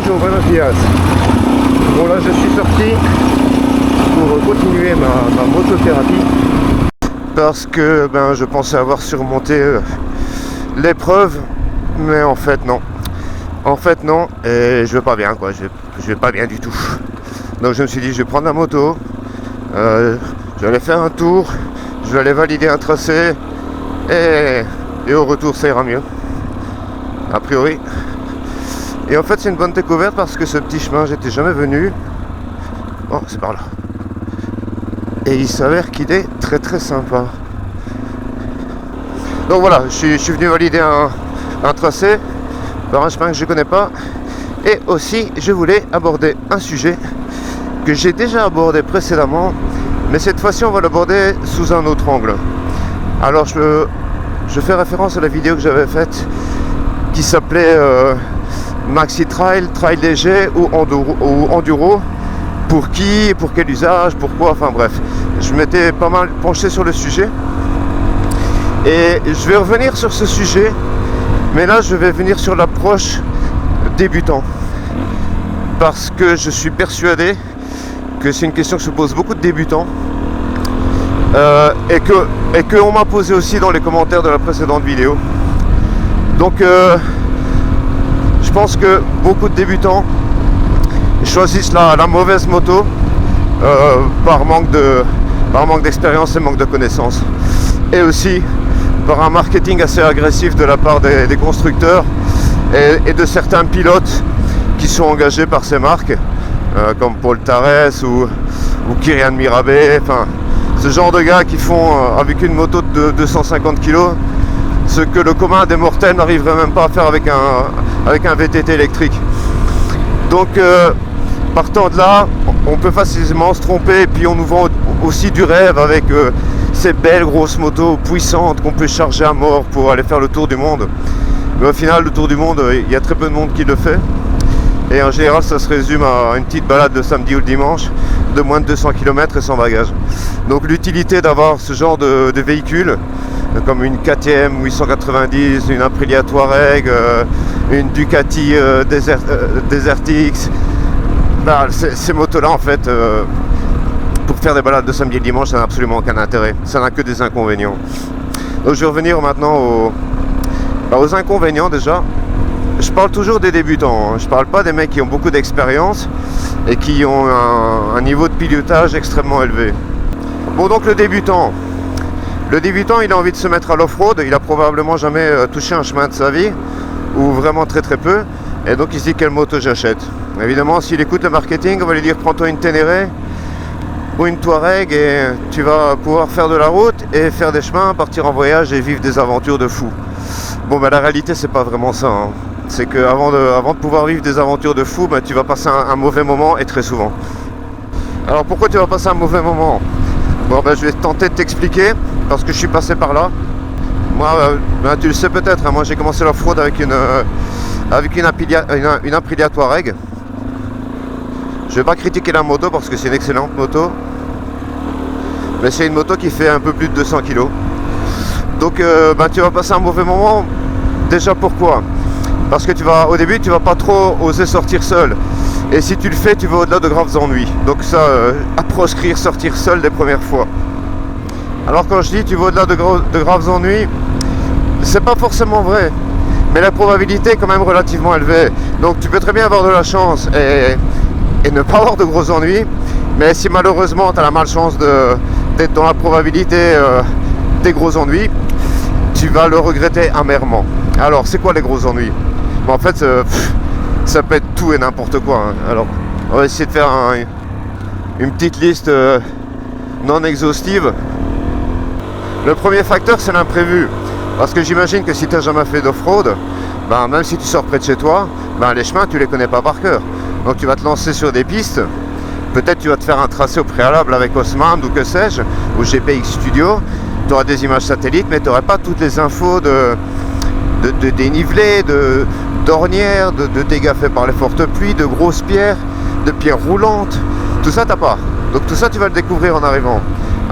bonjour, buenos días. Bon là je suis sorti pour continuer ma motothérapie parce que je pensais avoir surmonté l'épreuve, mais en fait non. Et je vais pas bien quoi, je vais pas bien du tout. Donc je me suis dit je vais prendre la moto, je vais aller faire un tour, je vais aller valider un tracé et au retour ça ira mieux. A priori. Et en fait c'est une bonne découverte parce que ce petit chemin j'étais jamais venu. Oh c'est par là. Et il s'avère qu'il est très très sympa. Donc voilà, je suis venu valider un tracé par un chemin que je connais pas. Et aussi je voulais aborder un sujet que j'ai déjà abordé précédemment, mais cette fois-ci on va l'aborder sous un autre angle. Alors je fais référence à la vidéo que j'avais faite qui s'appelait Maxi Trail, Trail léger ou enduro, pour qui, pour quel usage, pourquoi, enfin bref. Je m'étais pas mal penché sur le sujet et je vais revenir sur ce sujet, mais là je vais venir sur l'approche débutant parce que je suis persuadé que c'est une question que se pose beaucoup de débutants et que on m'a posé aussi dans les commentaires de la précédente vidéo. Donc je pense que beaucoup de débutants choisissent la mauvaise moto par manque d'expérience et manque de connaissances, et aussi par un marketing assez agressif de la part des constructeurs et de certains pilotes qui sont engagés par ces marques comme Paul Tarès ou Kyrian Mirabé, enfin ce genre de gars qui font avec une moto de 250 kg ce que le commun des mortels n'arriverait même pas à faire avec un VTT électrique. Donc partant de là, on peut facilement se tromper, et puis on nous vend aussi du rêve avec ces belles grosses motos puissantes qu'on peut charger à mort pour aller faire le tour du monde. Mais au final, le tour du monde, il y a très peu de monde qui le fait. Et en général, ça se résume à une petite balade le samedi ou le dimanche de moins de 200 km et sans bagages. Donc l'utilité d'avoir ce genre de véhicule, comme une KTM 890, une Aprilia Touareg, une Ducati Desert X, ces motos-là en fait, pour faire des balades de samedi et de dimanche, ça n'a absolument aucun intérêt. Ça n'a que des inconvénients. Donc je vais revenir maintenant aux inconvénients déjà. Je parle toujours des débutants, hein. Je parle pas des mecs qui ont beaucoup d'expérience et qui ont un niveau de pilotage extrêmement élevé. Bon, donc le débutant, il a envie de se mettre à l'off-road, il a probablement jamais touché un chemin de sa vie, ou vraiment très très peu, et donc il se dit quelle moto j'achète. Évidemment, s'il écoute le marketing, on va lui dire prends-toi une Ténéré ou une Touareg et tu vas pouvoir faire de la route et faire des chemins, partir en voyage et vivre des aventures de fou. Bon, la réalité c'est pas vraiment ça, hein. C'est que avant de pouvoir vivre des aventures de fou, tu vas passer un mauvais moment, et très souvent. Alors pourquoi tu vas passer un mauvais moment? Bon, je vais tenter de t'expliquer parce que je suis passé par là. Moi, tu le sais peut-être, hein, moi j'ai commencé l'off-road avec une Aprilia Touareg. Je vais pas critiquer la moto parce que c'est une excellente moto, mais c'est une moto qui fait un peu plus de 200 kg. Donc tu vas passer un mauvais moment. Déjà pourquoi? Parce que au début tu vas pas trop oser sortir seul, et si tu le fais tu vas au-delà de graves ennuis. Donc ça, à proscrire sortir seul les premières fois. Alors quand je dis tu vas au-delà de graves ennuis, c'est pas forcément vrai, mais la probabilité est quand même relativement élevée. Donc tu peux très bien avoir de la chance et ne pas avoir de gros ennuis, mais si malheureusement tu as la malchance d'être dans la probabilité des gros ennuis, tu vas le regretter amèrement. Alors c'est quoi les gros ennuis? En fait ça peut être tout et n'importe quoi, hein. Alors on va essayer de faire une petite liste non exhaustive. Le premier facteur c'est l'imprévu, parce que j'imagine que si tu n'as jamais fait d'off-road, même si tu sors près de chez toi, les chemins tu les connais pas par cœur. Donc tu vas te lancer sur des pistes, peut-être tu vas te faire un tracé au préalable avec Osman ou que sais-je, ou GPX Studio. Tu auras des images satellites, mais tu n'auras pas toutes les infos de dénivelé, d'ornières, de dégâts faits par les fortes pluies, de grosses pierres, de pierres roulantes. Tout ça t'as pas. Donc tout ça tu vas le découvrir en arrivant.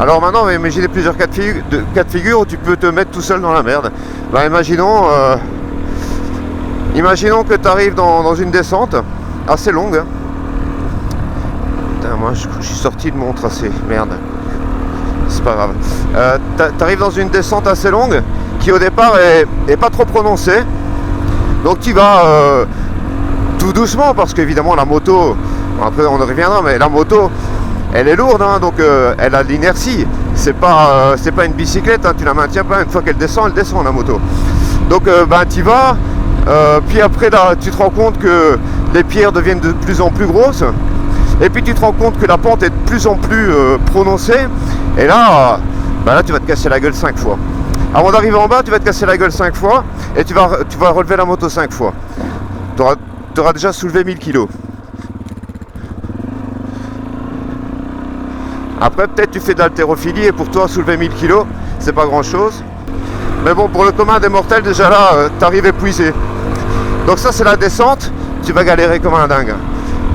Alors maintenant on va imaginer plusieurs cas de figure où tu peux te mettre tout seul dans la merde. Imaginons que tu arrives dans une descente assez longue. Hein. Putain, moi je suis sorti de mon tracé, merde. C'est pas grave. T'arrives dans une descente assez longue qui au départ est pas trop prononcée. Donc tu vas tout doucement parce qu'évidemment la moto, après on y reviendra, mais la moto elle est lourde, hein, donc elle a de l'inertie. C'est pas une bicyclette, hein, tu la maintiens pas, une fois qu'elle descend, elle descend la moto. Donc tu vas, puis après là tu te rends compte que les pierres deviennent de plus en plus grosses. Et puis tu te rends compte que la pente est de plus en plus prononcée. Et là, là tu vas te casser la gueule 5 fois. Avant d'arriver en bas, tu vas te casser la gueule 5 fois. Et tu vas relever la moto 5 fois. Tu auras déjà soulevé 1000 kg. Après peut-être tu fais de l'haltérophilie. Et pour toi soulever 1000 kg, c'est pas grand chose. Mais bon, pour le commun des mortels, déjà là, t'arrives épuisé. Donc ça c'est la descente. Tu vas galérer comme un dingue.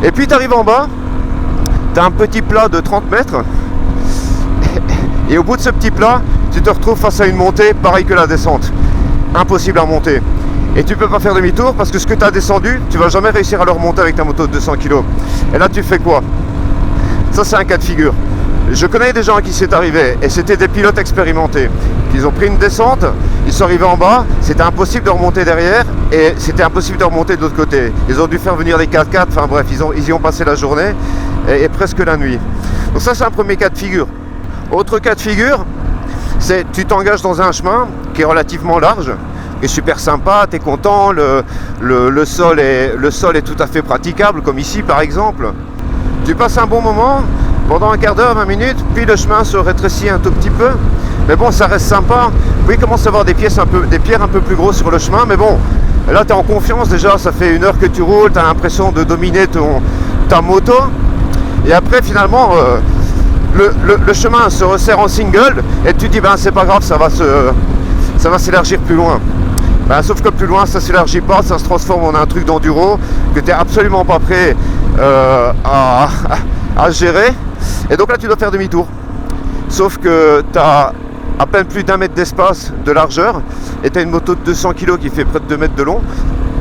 Et puis tu arrives en bas. T'as un petit plat de 30 mètres et au bout de ce petit plat tu te retrouves face à une montée pareille que la descente, impossible à monter, et tu peux pas faire demi-tour parce que ce que tu as descendu tu vas jamais réussir à le remonter avec ta moto de 200 kg. Et là tu fais quoi? Ça c'est un cas de figure. Je connais des gens à qui c'est arrivé et c'était des pilotes expérimentés. Ils ont pris une descente, ils sont arrivés en bas, c'était impossible de remonter derrière et c'était impossible de remonter de l'autre côté. Ils ont dû faire venir des 4x4, enfin bref, ils y ont passé la journée et presque la nuit. Donc ça c'est un premier cas de figure. Autre cas de figure, c'est tu t'engages dans un chemin qui est relativement large, qui est super sympa, tu es content, le sol est tout à fait praticable comme ici par exemple. Tu passes un bon moment, pendant un quart d'heure, 20 minutes, puis le chemin se rétrécit un tout petit peu. Mais bon, ça reste sympa. Oui, il commence à avoir des pierres un peu plus grosses sur le chemin, mais bon, là tu es en confiance déjà, ça fait 1 heure que tu roules, tu as l'impression de dominer ta moto. Et après finalement, le chemin se resserre en single et tu dis, c'est pas grave, ça va s'élargir plus loin. Sauf que plus loin, ça s'élargit pas, ça se transforme en un truc d'enduro que tu n'es absolument pas prêt à gérer. Et donc là, tu dois faire demi-tour. Sauf que tu as à peine plus d'1 mètre d'espace de largeur et tu as une moto de 200 kg qui fait près de 2 mètres de long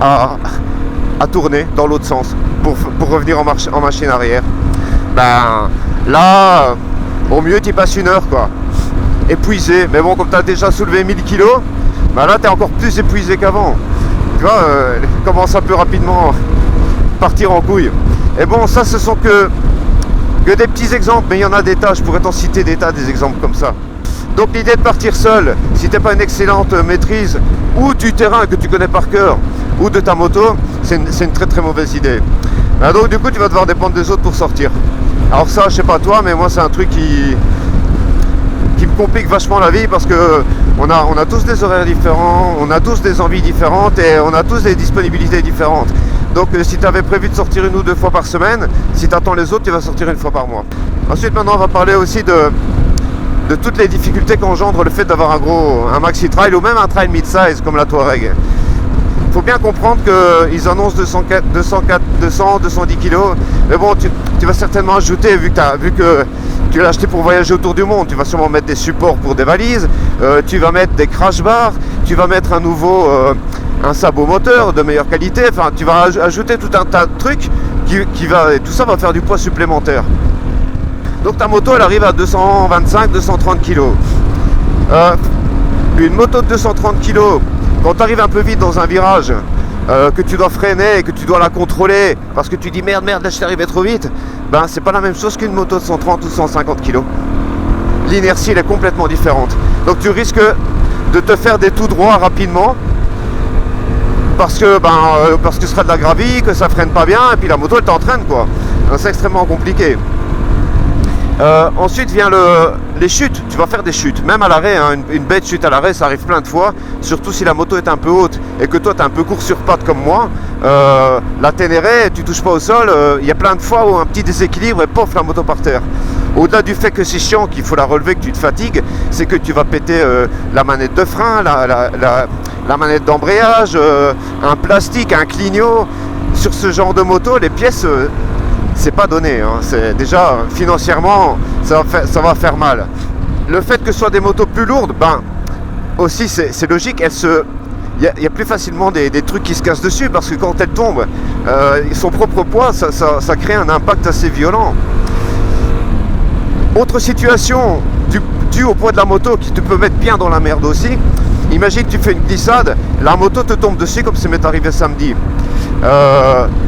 à tourner dans l'autre sens pour revenir en machine arrière. Là, au mieux, tu y passes 1 heure, quoi. Épuisé. Mais bon, comme tu as déjà soulevé 1000 kg, là, tu es encore plus épuisé qu'avant. Tu vois, commence un peu rapidement partir en couille. Et bon, ça, ce sont que des petits exemples, mais il y en a des tas. Je pourrais t'en citer des tas, des exemples comme ça. Donc l'idée de partir seul, si tu n'as pas une excellente maîtrise ou du terrain que tu connais par cœur ou de ta moto, c'est une très très mauvaise idée. Donc du coup tu vas devoir dépendre des autres pour sortir. Alors ça, je sais pas toi, mais moi c'est un truc qui me complique vachement la vie parce que on a tous des horaires différents, on a tous des envies différentes et on a tous des disponibilités différentes. Donc si tu avais prévu de sortir 1 ou 2 fois par semaine, si tu attends les autres, tu vas sortir 1 fois par mois. Ensuite maintenant on va parler aussi de toutes les difficultés qu'engendre le fait d'avoir un maxi trail ou même un trail mid-size comme la Touareg. Il faut bien comprendre qu'ils annoncent 210 kg, mais bon, tu vas certainement ajouter, vu que tu l'as acheté pour voyager autour du monde, tu vas sûrement mettre des supports pour des valises, tu vas mettre des crash bars, tu vas mettre un sabot moteur de meilleure qualité, enfin tu vas ajouter tout un tas de trucs et tout ça va faire du poids supplémentaire. Donc ta moto elle arrive à 225-230 kg. Une moto de 230 kg, quand tu arrives un peu vite dans un virage, que tu dois freiner et que tu dois la contrôler parce que tu dis merde là je suis arrivé trop vite, c'est pas la même chose qu'une moto de 130 ou 150 kg. L'inertie elle est complètement différente. Donc tu risques de te faire des tout droits rapidement parce que ce sera de la gravie, que ça freine pas bien et puis la moto elle t'entraîne quoi. C'est extrêmement compliqué. Ensuite vient les chutes, tu vas faire des chutes, même à l'arrêt, hein, une bête chute à l'arrêt, ça arrive plein de fois, surtout si la moto est un peu haute et que toi tu es un peu court sur pattes comme moi, la Ténéré, tu touches pas au sol, il y a plein de fois où un petit déséquilibre et pof la moto par terre. Au-delà du fait que c'est chiant, qu'il faut la relever, que tu te fatigues, c'est que tu vas péter la manette de frein, la manette d'embrayage, un plastique, un clignot. Sur ce genre de moto, les pièces... c'est pas donné, hein. C'est déjà financièrement ça va faire mal. Le fait que ce soit des motos plus lourdes, aussi c'est logique, elles il y a plus facilement des trucs qui se cassent dessus, parce que quand elle tombe, son propre poids, ça crée un impact assez violent. Autre situation due au poids de la moto qui te peut mettre bien dans la merde aussi. Imagine tu fais une glissade, la moto te tombe dessus comme ça m'est arrivé samedi.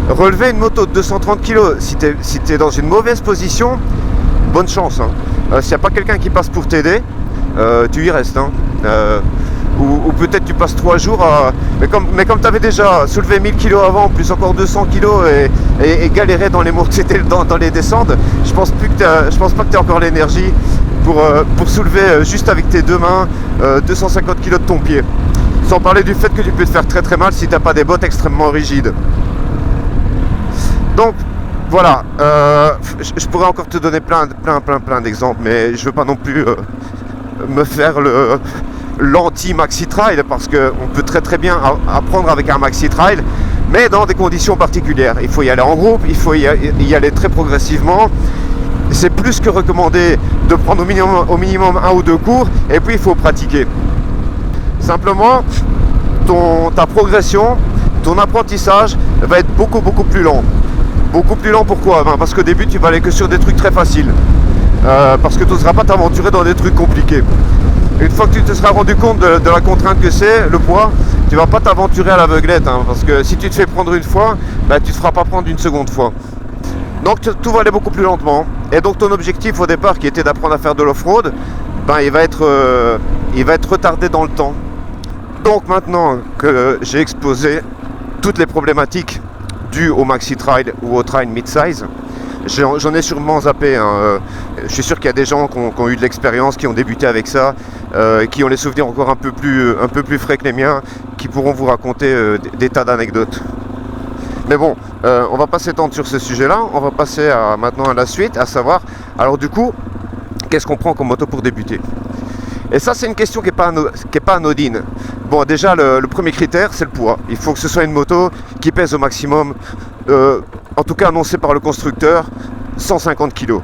Relever une moto de 230 kg, si tu es dans une mauvaise position, bonne chance. Hein. S'il n'y a pas quelqu'un qui passe pour t'aider, tu y restes. Hein. Ou peut-être tu passes 3 jours à... Mais comme tu avais déjà soulevé 1000 kg avant, plus encore 200 kg et galéré dans les dans les descentes, je pense pas que tu as encore l'énergie pour soulever juste avec tes deux mains 250 kg de ton pied. Sans parler du fait que tu peux te faire très très mal si tu n'as pas des bottes extrêmement rigides. Donc voilà, je pourrais encore te donner plein d'exemples, mais je veux pas non plus me faire l'anti-maxi trail, parce qu'on peut très bien apprendre avec un maxi trail, mais dans des conditions particulières. Il faut y aller en groupe, il faut y aller très progressivement. C'est plus que recommandé de prendre au minimum 1 ou 2 cours, et puis il faut pratiquer. Simplement, ta progression, ton apprentissage va être beaucoup plus lent. Beaucoup plus lent, pourquoi? Parce qu'au début tu vas aller que sur des trucs très faciles, parce que tu n'oseras pas t'aventurer dans des trucs compliqués. Une fois que tu te seras rendu compte de la contrainte que c'est, le poids, tu vas pas t'aventurer à l'aveuglette, hein, parce que si tu te fais prendre une fois, tu te feras pas prendre une seconde fois. Donc tout va aller beaucoup plus lentement, et donc ton objectif au départ qui était d'apprendre à faire de l'off-road, il va être retardé dans le temps. Donc maintenant que j'ai exposé toutes les problématiques dues au maxi trail ou au trail mid-size, j'en ai sûrement zappé. Hein. Je suis sûr qu'il y a des gens qui ont eu de l'expérience, qui ont débuté avec ça, qui ont les souvenirs encore un peu plus frais que les miens, qui pourront vous raconter des tas d'anecdotes. Mais bon, on va pas s'étendre sur ce sujet-là. On va passer maintenant à la suite, à savoir, alors du coup, qu'est-ce qu'on prend comme moto pour débuter? Et ça, c'est une question qui est pas anodine. Bon, déjà, le premier critère, c'est le poids. Il faut que ce soit une moto qui pèse au maximum, en tout cas annoncé par le constructeur, 150 kg.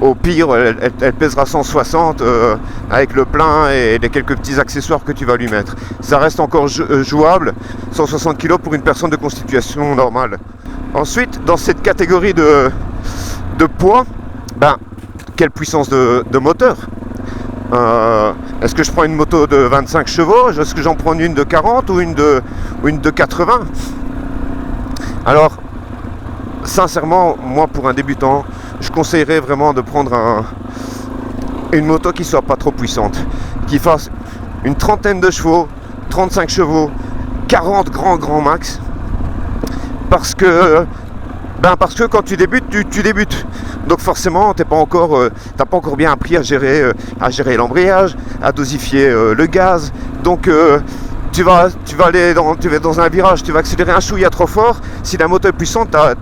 Au pire, elle pèsera 160 avec le plein et les quelques petits accessoires que tu vas lui mettre. Ça reste encore jouable, 160 kg pour une personne de constitution normale. Ensuite, dans cette catégorie de poids, quelle puissance de moteur? Est-ce que je prends une moto de 25 chevaux? Est-ce que j'en prends une de 40 ou une de 80? Alors, sincèrement, moi pour un débutant, je conseillerais vraiment de prendre une moto qui soit pas trop puissante, qui fasse une trentaine de chevaux, 35 chevaux, 40 grand max, parce que quand tu débutes, tu débutes. Donc forcément, t'as pas encore bien appris à gérer l'embrayage, à dosifier le gaz. Donc tu vas aller dans un virage, tu vas accélérer un chouïa trop fort. Si la moto est puissante, t'as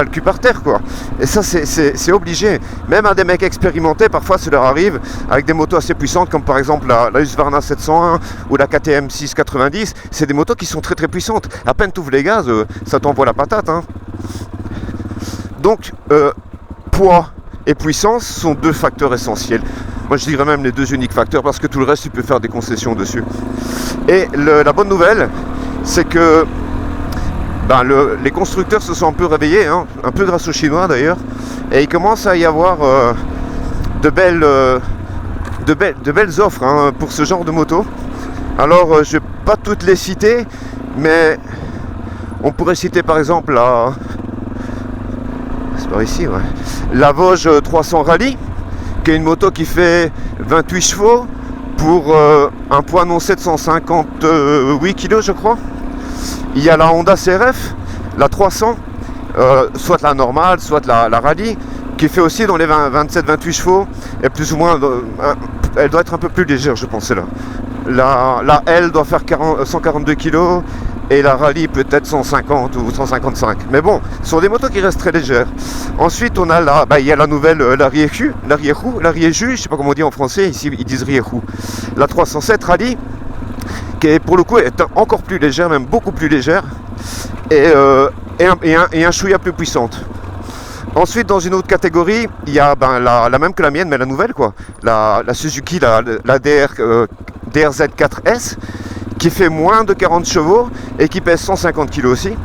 le cul par terre, quoi. Et ça, c'est obligé. Même à des mecs expérimentés, parfois, ça leur arrive avec des motos assez puissantes, comme par exemple la Husqvarna 701 ou la KTM 690. C'est des motos qui sont très puissantes. À peine t'ouvres les gaz, ça t'envoie la patate, hein. Donc, poids et puissance sont deux facteurs essentiels. Moi, je dirais même les deux uniques facteurs, parce que tout le reste, tu peux faire des concessions dessus. Et la bonne nouvelle, c'est que les constructeurs se sont un peu réveillés, hein, un peu grâce aux Chinois d'ailleurs, et il commence à y avoir de belles offres, hein, pour ce genre de moto. Alors, je ne vais pas toutes les citer, mais on pourrait citer par exemple par ici, ouais, la Vosges 300 Rally, qui est une moto qui fait 28 chevaux pour un poids annoncé de 158 kg, je crois. Il y a la Honda CRF, la 300, soit la normale, soit la Rally, qui fait aussi dans les 27-28 chevaux, et plus ou moins, elle doit être un peu plus légère, je pense, là. La L doit faire 142 kg, et la Rally peut-être 150 ou 155. Mais bon, ce sont des motos qui restent très légères. Ensuite, on a il y a la nouvelle, la Rieju, je sais pas comment on dit en français, ici ils disent Rieju. La 307 Rally, qui est pour le coup est encore plus légère, même beaucoup plus légère, et un chouïa plus puissante. Ensuite, dans une autre catégorie, il y a la même que la mienne, mais la nouvelle, quoi. La Suzuki, la DRZ4S, qui fait moins de 40 chevaux et qui pèse 150 kg aussi.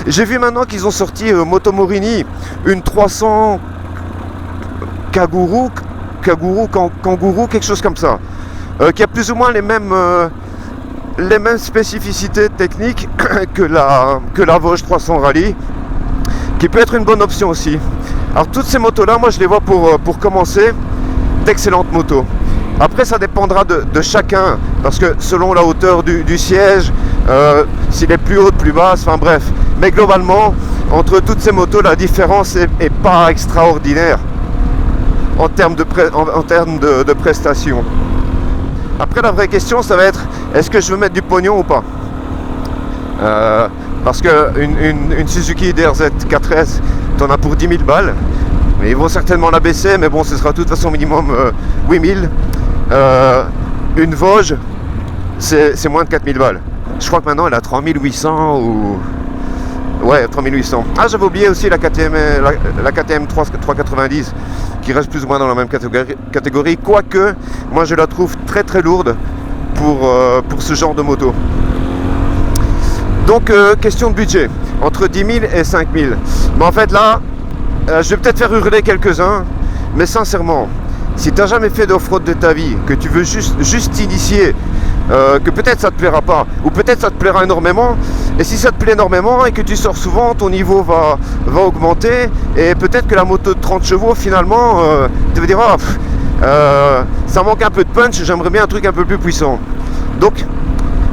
J'ai vu maintenant qu'ils ont sorti Moto Morini, une 300 Kanguru, quelque chose comme ça, qui a plus ou moins les mêmes spécificités techniques que la Vosges 300 Rally, qui peut être une bonne option aussi. Alors toutes ces motos là, moi je les vois pour commencer d'excellentes motos. Après ça dépendra de chacun, parce que selon la hauteur du siège, s'il est plus haut, plus basse, enfin bref. Mais globalement, entre toutes ces motos, la différence est pas extraordinaire en termes de prestations. Après la vraie question, ça va être, est-ce que je veux mettre du pognon ou pas? Parce qu'une Suzuki DRZ 4S, t'en as pour 10 000 balles. Mais ils vont certainement la baisser, mais bon, ce sera de toute façon minimum 8 000. Une Vosges, c'est moins de 4 000 balles. Je crois que maintenant elle a 3 800 ou... Ouais, 3 800. Ah, j'avais oublié aussi la KTM 390, qui reste plus ou moins dans la même catégorie. Quoique, moi je la trouve très très lourde pour ce genre de moto. Donc, question de budget, entre 10 000 et 5 000. Mais en fait là, je vais peut-être faire hurler quelques-uns, mais sincèrement, si tu n'as jamais fait d'off-road de ta vie, que tu veux juste t'initier, que peut-être ça te plaira pas, ou peut-être ça te plaira énormément, et si ça te plaît énormément et que tu sors souvent, ton niveau va augmenter, et peut-être que la moto de 30 chevaux, finalement, tu vas dire, ça manque un peu de punch, j'aimerais bien un truc un peu plus puissant. Donc,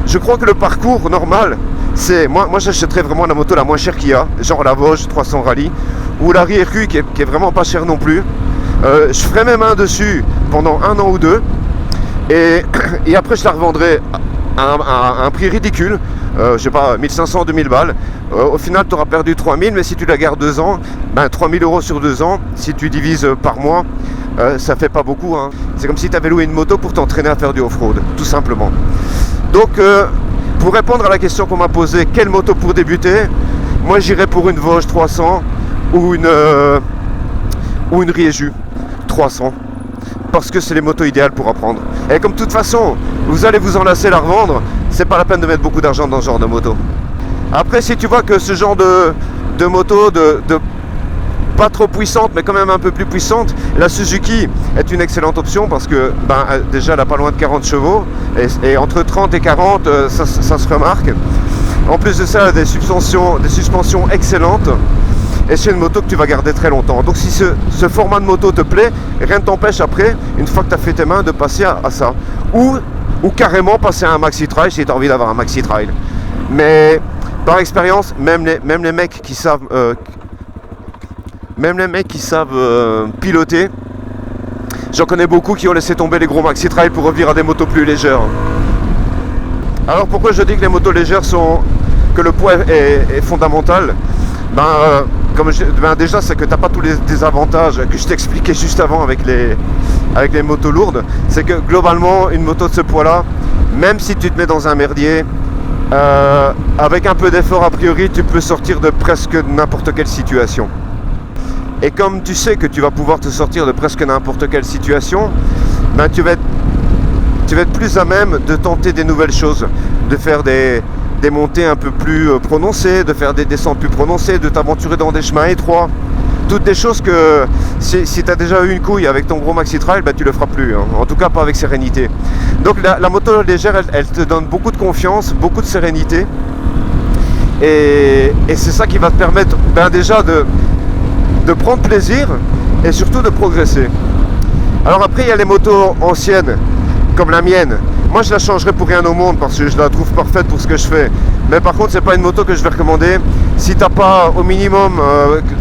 je crois que le parcours normal, c'est, moi j'achèterais vraiment la moto la moins chère qu'il y a, genre la Vosges 300 Rally, ou la RQ qui est vraiment pas chère non plus. Je ferai mes mains dessus pendant 1 an ou 2, et après je la revendrai à un prix ridicule, je sais pas, 1500, 2000 balles. Au final tu auras perdu 3000, mais si tu la gardes 2 ans, 3000 € sur 2 ans, si tu divises par mois, ça fait pas beaucoup, hein. C'est comme si tu avais loué une moto pour t'entraîner à faire du off-road, tout simplement. Donc pour répondre à la question qu'on m'a posée, quelle moto pour débuter, moi j'irais pour une Vosges 300 ou une Rieju 300, parce que c'est les motos idéales pour apprendre. Et comme de toute façon, vous allez vous enlacer à la revendre, c'est pas la peine de mettre beaucoup d'argent dans ce genre de moto. Après, si tu vois que ce genre de moto, pas trop puissante, mais quand même un peu plus puissante, la Suzuki est une excellente option, parce que déjà elle a pas loin de 40 chevaux, et entre 30 et 40, ça se remarque. En plus de ça, elle a des suspensions excellentes, et c'est une moto que tu vas garder très longtemps. Donc si ce format de moto te plaît, rien ne t'empêche après, une fois que tu as fait tes mains, de passer à ça. Ou carrément passer à un maxi trail si tu as envie d'avoir un maxi trail. Mais par expérience, même les mecs qui savent piloter, j'en connais beaucoup qui ont laissé tomber les gros maxi trail pour revenir à des motos plus légères. Alors pourquoi je dis que les motos légères que le poids est fondamental? Déjà, c'est que tu n'as pas tous les désavantages que je t'expliquais juste avant avec les motos lourdes. C'est que globalement, une moto de ce poids-là, même si tu te mets dans un merdier, avec un peu d'effort a priori, tu peux sortir de presque n'importe quelle situation. Et comme tu sais que tu vas pouvoir te sortir de presque n'importe quelle situation, tu vas être plus à même de tenter des nouvelles choses, de faire des montées un peu plus prononcées, de faire des descentes plus prononcées, de t'aventurer dans des chemins étroits. Toutes des choses que si tu as déjà eu une couille avec ton gros maxi trail, tu le feras plus, hein. En tout cas pas avec sérénité. Donc la moto légère, elle te donne beaucoup de confiance, beaucoup de sérénité, et c'est ça qui va te permettre déjà de prendre plaisir et surtout de progresser. Alors après, il y a les motos anciennes comme la mienne. Moi je la changerais pour rien au monde, parce que je la trouve parfaite pour ce que je fais. Mais par contre, c'est pas une moto que je vais recommander si t'as pas au minimum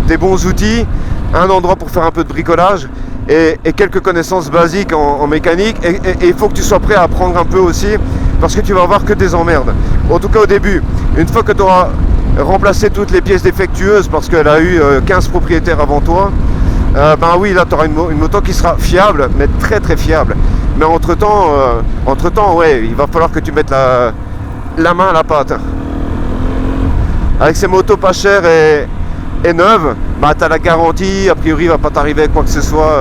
des bons outils, un endroit pour faire un peu de bricolage et quelques connaissances basiques en mécanique, et il faut que tu sois prêt à apprendre un peu aussi, parce que tu vas avoir que des emmerdes. En tout cas au début. Une fois que tu auras remplacé toutes les pièces défectueuses, parce qu'elle a eu 15 propriétaires avant toi, oui, là tu auras une moto qui sera fiable, mais très très fiable. Mais entre temps, ouais, il va falloir que tu mettes la main à la pâte. Avec ces motos pas chères et neuves, tu as la garantie, a priori il va pas t'arriver quoi que ce soit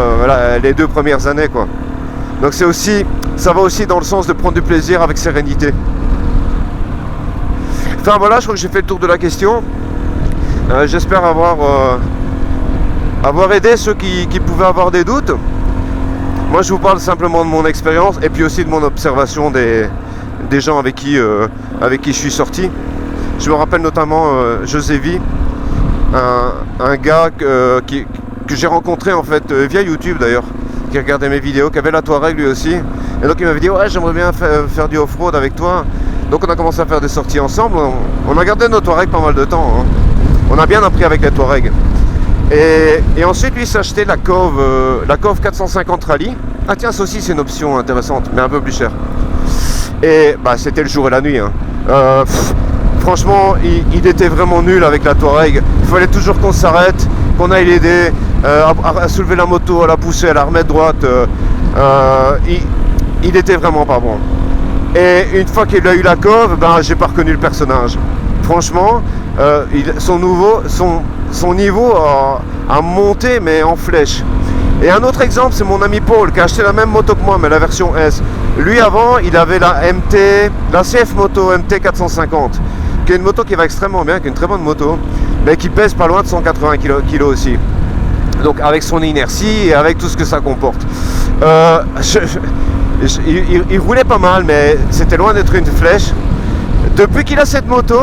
les 2 premières années, quoi. Donc ça va aussi dans le sens de prendre du plaisir avec sérénité. Enfin voilà, je crois que j'ai fait le tour de la question. J'espère avoir aidé ceux qui pouvaient avoir des doutes. Moi je vous parle simplement de mon expérience et puis aussi de mon observation des gens avec qui je suis sorti. Je me rappelle notamment Josévi, un gars que j'ai rencontré en fait via YouTube d'ailleurs, qui regardait mes vidéos, qui avait la Touareg lui aussi. Et donc il m'avait dit ouais, j'aimerais bien faire du off-road avec toi. Donc on a commencé à faire des sorties ensemble. On a gardé nos Touareg pas mal de temps, hein. On a bien appris avec les Touareg. Et ensuite lui s'est acheté la Cove 450 Rally. Ah tiens, ça aussi c'est une option intéressante, mais un peu plus cher. Et bah c'était le jour et la nuit, hein. Franchement, il était vraiment nul avec la Touareg. Il fallait toujours qu'on s'arrête, qu'on aille l'aider, à soulever la moto, à la pousser, à la remettre droite. Il était vraiment pas bon. Et une fois qu'il a eu la Cove, ben, j'ai pas reconnu le personnage. Franchement, son niveau a monté, mais en flèche. Et un autre exemple, c'est mon ami Paul qui a acheté la même moto que moi, mais la version S. Lui, avant, il avait la CF Moto MT 450, qui est une moto qui va extrêmement bien, qui est une très bonne moto, mais qui pèse pas loin de 180 kg aussi. Donc avec son inertie et avec tout ce que ça comporte. Il roulait pas mal, mais c'était loin d'être une flèche. Depuis qu'il a cette moto,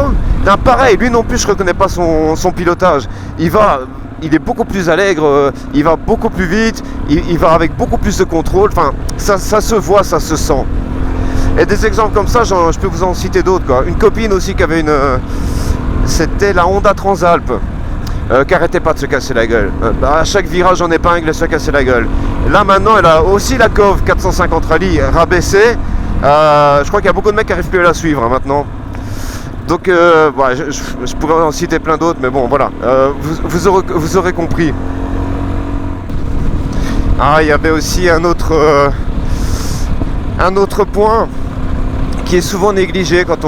pareil, lui non plus je reconnais pas son pilotage. Il est beaucoup plus allègre, il va beaucoup plus vite, il va avec beaucoup plus de contrôle. Enfin, ça se voit, ça se sent. Et des exemples comme ça, je peux vous en citer d'autres, quoi. Une copine aussi qui avait c'était la Honda Transalp, qui arrêtait pas de se casser la gueule. À chaque virage en épingle, elle se cassait la gueule. Là maintenant, elle a aussi la Cove 450 Rally rabaissée. Je crois qu'il y a beaucoup de mecs qui n'arrivent plus à la suivre, hein, maintenant. Donc voilà, je pourrais en citer plein d'autres, mais bon voilà, vous aurez compris. Ah, il y avait aussi un autre point qui est souvent négligé quand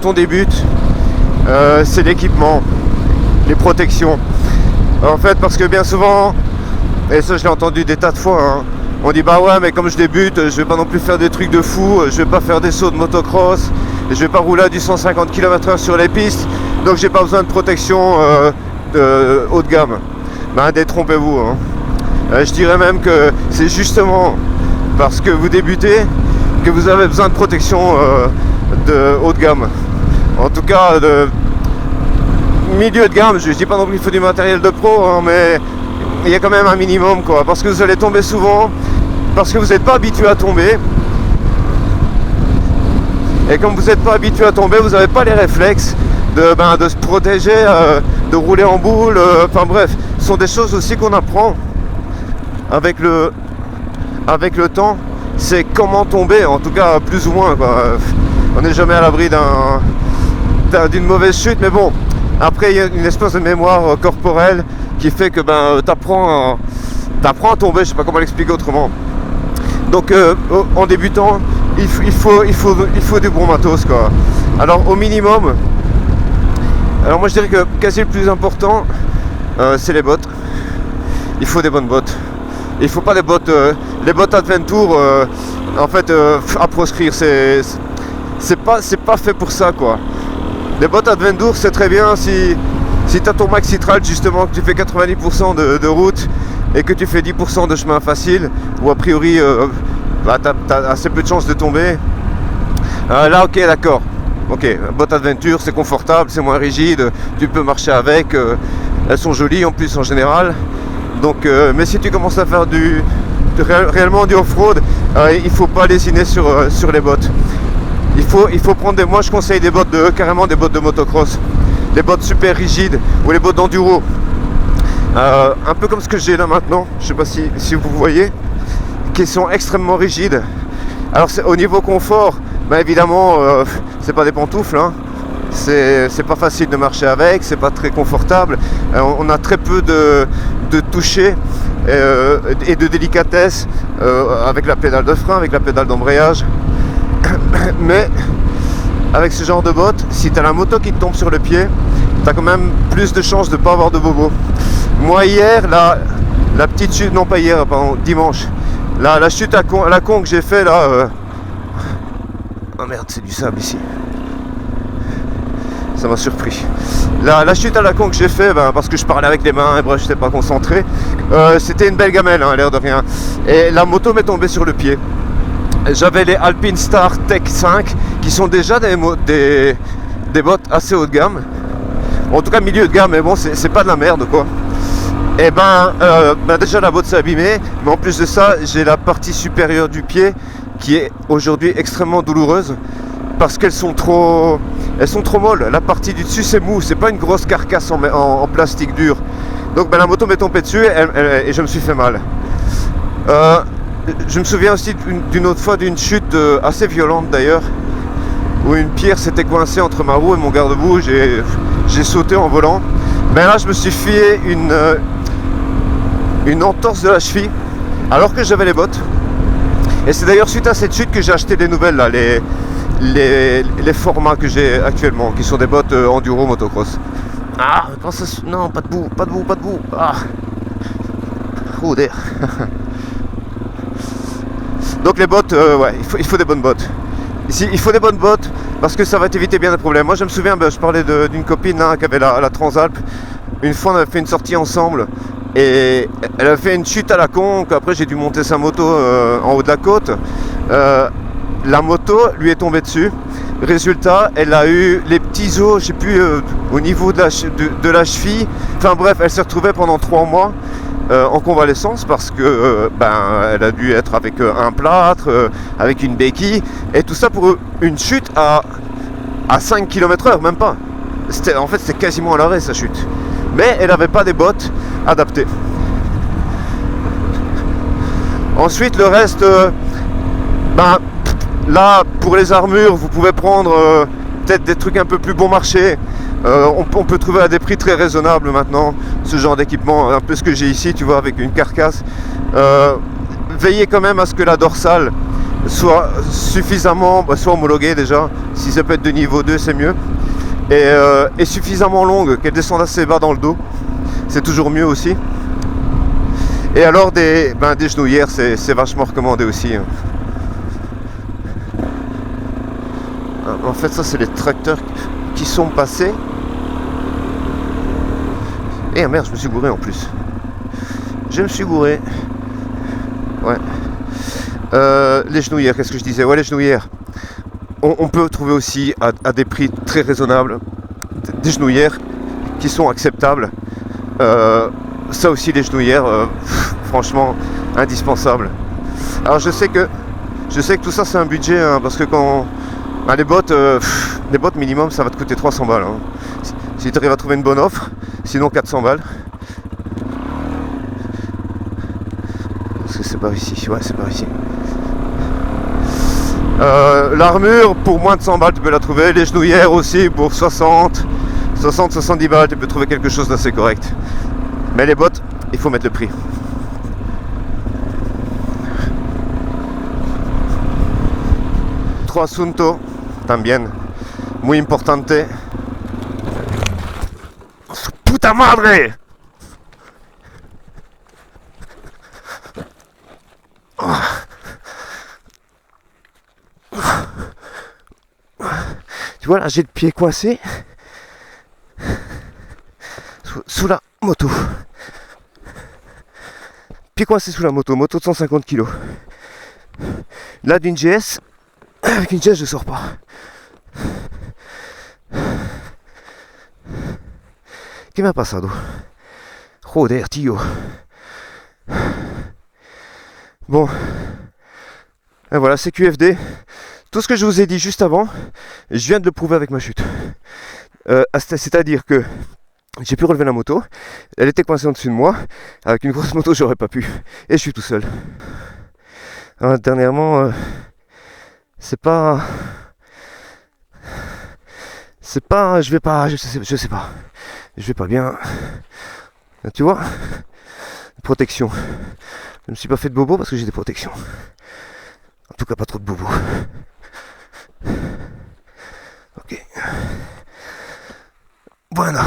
on débute, c'est l'équipement, les protections. En fait, parce que bien souvent, et ça je l'ai entendu des tas de fois, hein, on dit bah ouais, mais comme je débute, je vais pas non plus faire des trucs de fou, je vais pas faire des sauts de motocross, je vais pas rouler à du 150 km/h sur les pistes, donc j'ai pas besoin de protection de haut de gamme. Ben détrompez-vous, hein. Je dirais même que c'est justement parce que vous débutez que vous avez besoin de protection de haut de gamme. En tout cas, de milieu de gamme, je dis pas non plus qu'il faut du matériel de pro, hein, mais il y a quand même un minimum, quoi, parce que vous allez tomber souvent, parce que vous n'êtes pas habitué à tomber. Et comme vous n'êtes pas habitué à tomber, vous n'avez pas les réflexes de se protéger, de rouler en boule, enfin bref, ce sont des choses aussi qu'on apprend avec le temps. C'est comment tomber, en tout cas plus ou moins, quoi. On n'est jamais à l'abri d'une mauvaise chute, mais bon, après il y a une espèce de mémoire corporelle qui fait que t'apprends à tomber, je sais pas comment l'expliquer autrement. Donc en débutant, il faut du bon matos, quoi. Alors au minimum, alors moi je dirais que quasi le plus important, c'est les bottes. Il faut des bonnes bottes. Il faut pas des bottes, les bottes Adventure, en fait, à proscrire, c'est pas fait pour ça, quoi. Les bottes Adventure, c'est très bien si tu as ton maxi trail, justement, que tu fais 90% de route et que tu fais 10% de chemin facile, où a priori tu as assez peu de chances de tomber. Là, ok, d'accord. Ok, bottes Adventure, c'est confortable, c'est moins rigide, tu peux marcher avec, elles sont jolies en plus en général. Donc, mais si tu commences à faire réellement du off-road, il faut pas lésiner sur les bottes. Il faut prendre moi je conseille carrément des bottes de motocross, des bottes super rigides ou les bottes d'enduro, un peu comme ce que j'ai là maintenant, je sais pas si vous voyez, qui sont extrêmement rigides. Alors au niveau confort, évidemment c'est pas des pantoufles, hein. C'est pas facile de marcher avec, c'est pas très confortable, on a très peu de toucher et de délicatesse avec la pédale de frein, avec la pédale d'embrayage. Mais avec ce genre de bottes, si tu as la moto qui te tombe sur le pied, tu as quand même plus de chances de ne pas avoir de bobo. Moi hier, la petite chute, non pas hier, pardon, dimanche, la chute à la con que j'ai fait là, oh merde, c'est du sable ici. ça m'a surpris. La chute à la con que j'ai fait, parce que je parlais avec les mains et bref, je n'étais pas concentré, c'était une belle gamelle, hein, l'air de rien. Et la moto m'est tombée sur le pied. J'avais les Alpine Star Tech 5 qui sont déjà des bottes assez haut de gamme. En tout cas milieu de gamme, mais bon, c'est pas de la merde quoi. Et déjà la botte s'est abîmée, mais en plus de ça, j'ai la partie supérieure du pied qui est aujourd'hui extrêmement douloureuse parce qu'elles sont trop molles. La partie du dessus c'est mou, c'est pas une grosse carcasse en plastique dur. Donc la moto m'est tombée dessus et je me suis fait mal. Je me souviens aussi d'une autre fois d'une chute assez violente d'ailleurs, où une pierre s'était coincée entre ma roue et mon garde-boue. J'ai sauté en volant. Mais là je me suis fait une entorse de la cheville alors que j'avais les bottes. Et c'est d'ailleurs suite à cette chute que j'ai acheté des nouvelles là, les formats que j'ai actuellement, qui sont des bottes enduro motocross. Ah, non, pas de boue. Ah, oh d'air. Donc les bottes, ouais, il faut des bonnes bottes. Ici, il faut des bonnes bottes parce que ça va t'éviter bien des problèmes. Moi je me souviens, je parlais d'une copine là, qui avait la Transalp. Une fois on avait fait une sortie ensemble et elle a fait une chute à la con. Après j'ai dû monter sa moto en haut de la côte. La moto lui est tombée dessus. Résultat, elle a eu les petits os, je sais plus, au niveau de la cheville. Enfin bref, elle s'est retrouvée pendant 3 mois en convalescence parce que elle a dû être avec un plâtre, avec une béquille, et tout ça pour une chute à 5 km/h, même pas. En fait, c'était quasiment à l'arrêt sa chute. Mais elle n'avait pas des bottes adaptées. Ensuite, le reste, là, pour les armures, vous pouvez prendre peut-être des trucs un peu plus bon marché. On peut trouver à des prix très raisonnables maintenant ce genre d'équipement, un peu ce que j'ai ici, tu vois, avec une carcasse. Veillez quand même à ce que la dorsale soit suffisamment, soit homologuée déjà. Si ça peut être de niveau 2, c'est mieux. Et suffisamment longue, qu'elle descende assez bas dans le dos. C'est toujours mieux aussi. Et alors des genouillères, c'est vachement recommandé aussi. En fait, ça c'est les tracteurs qui sont passés. Et merde, je me suis gouré en plus. Je me suis gouré. Ouais. Les genouillères, qu'est-ce que je disais? Ouais, les genouillères. On peut trouver aussi à des prix très raisonnables des genouillères qui sont acceptables. Ça aussi, les genouillères, franchement, indispensable. Alors je sais que tout ça c'est un budget, hein, parce que quand les bottes minimum ça va te coûter 300 balles. Hein. Si tu arrives à trouver une bonne offre, sinon 400 balles. Parce que c'est par ici, ouais, c'est par ici. L'armure pour moins de 100 balles tu peux la trouver, les genouillères aussi pour 60-70 balles tu peux trouver quelque chose d'assez correct. Mais les bottes, il faut mettre le prix. Otro asunto también muy importante. ¡Su puta madre! Tu vois là, j'ai le pied coincé sous la moto. Pied coincé sous la moto de 150 kg. Là d'une GS, avec une GS je sors pas. Che mi ha passato? Joder, tío. Bon. Et voilà, c'est QFD. Tout ce que je vous ai dit juste avant, je viens de le prouver avec ma chute. C'est-à-dire que j'ai pu relever la moto, elle était coincée en dessus de moi, avec une grosse moto j'aurais pas pu, et je suis tout seul. Alors, dernièrement, je sais pas, je vais pas bien, tu vois, protection. Je me suis pas fait de bobo parce que j'ai des protections. En tout cas pas trop de bobo. Ok. Voilà.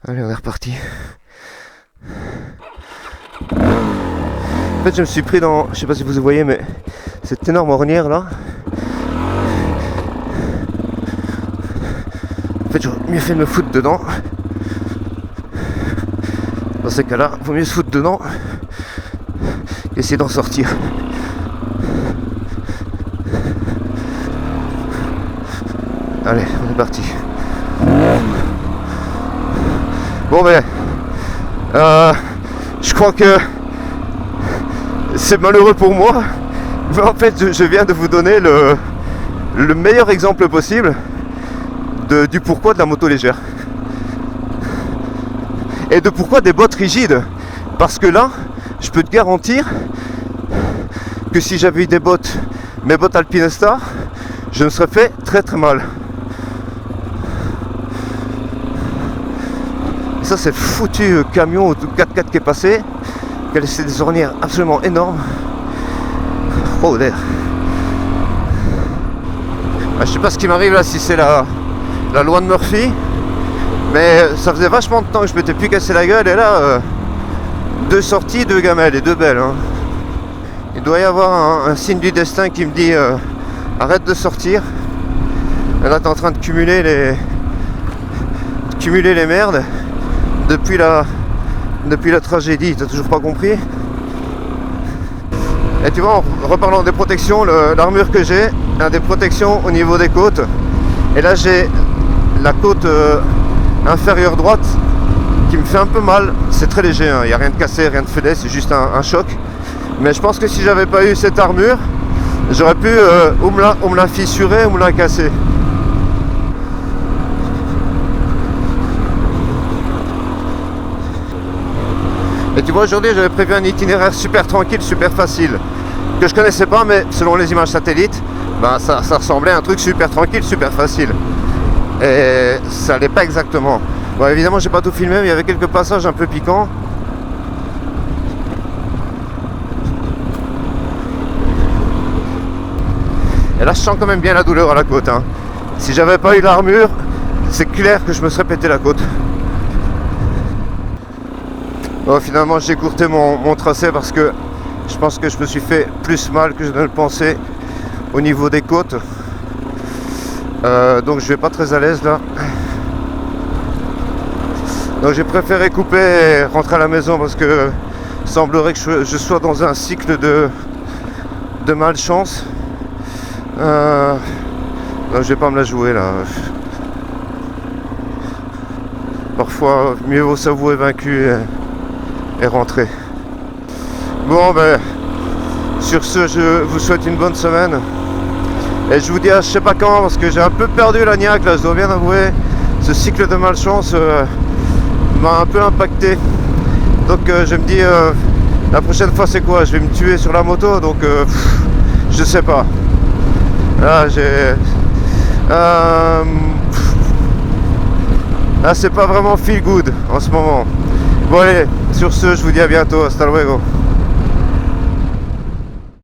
Allez, on est reparti. En fait, je me suis pris dans, je sais pas si vous voyez, mais cette énorme ornière là. fait, j'aurais mieux fait de me foutre dedans. Dans ces cas-là, il vaut mieux se foutre dedans qu'essayer d'en sortir. Allez, on est parti. Bon ben, je crois que c'est malheureux pour moi, mais en fait je viens de vous donner le meilleur exemple possible du pourquoi de la moto légère. Et de pourquoi des bottes rigides. Parce que là, je peux te garantir que si j'avais eu mes bottes Alpinestar, je me serais fait très très mal. Et ça, c'est foutu camion ou 4x4 qui est passé, qui a laissé des ornières absolument énormes. Oh d'air. Je sais pas ce qui m'arrive là, si c'est la loi de Murphy, mais ça faisait vachement de temps que je m'étais plus cassé la gueule, et là, 2 sorties, 2 gamelles, et 2 belles. Hein. Il doit y avoir un signe du destin qui me dit arrête de sortir. Et là, t'es en train de cumuler les merdes. Depuis la tragédie, t'as toujours pas compris? Et tu vois, en reparlant des protections, l'armure que j'ai a des protections au niveau des côtes. Et là j'ai la côte inférieure droite qui me fait un peu mal. C'est très léger, il n'y a rien de cassé, rien de fêlé, c'est juste un choc. Mais je pense que si j'avais pas eu cette armure, j'aurais pu ou me la fissurer ou me la casser. Et tu vois, aujourd'hui j'avais prévu un itinéraire super tranquille, super facile, que je connaissais pas, mais selon les images satellites, ben ça ressemblait à un truc super tranquille, super facile. Et ça l'est pas exactement. Bon, évidemment j'ai pas tout filmé, mais il y avait quelques passages un peu piquants. Et là je sens quand même bien la douleur à la côte. Hein. Si j'avais pas eu l'armure, c'est clair que je me serais pété la côte. Bon, finalement j'ai écourté mon tracé parce que je pense que je me suis fait plus mal que je ne le pensais au niveau des côtes. Donc je vais pas très à l'aise là. Donc j'ai préféré couper et rentrer à la maison parce que il semblerait que je sois dans un cycle de malchance. Donc je vais pas me la jouer là. Parfois mieux vaut s'avouer vaincu et rentrer. Bon ben sur ce, je vous souhaite une bonne semaine et je vous dis à je sais pas quand, parce que j'ai un peu perdu la niaque là, je dois bien avouer. Ce cycle de malchance m'a un peu impacté, donc je me dis la prochaine fois c'est quoi, je vais me tuer sur la moto, donc je sais pas. Là j'ai là c'est pas vraiment feel good en ce moment. Bon allez, sur ce je vous dis à bientôt, hasta luego.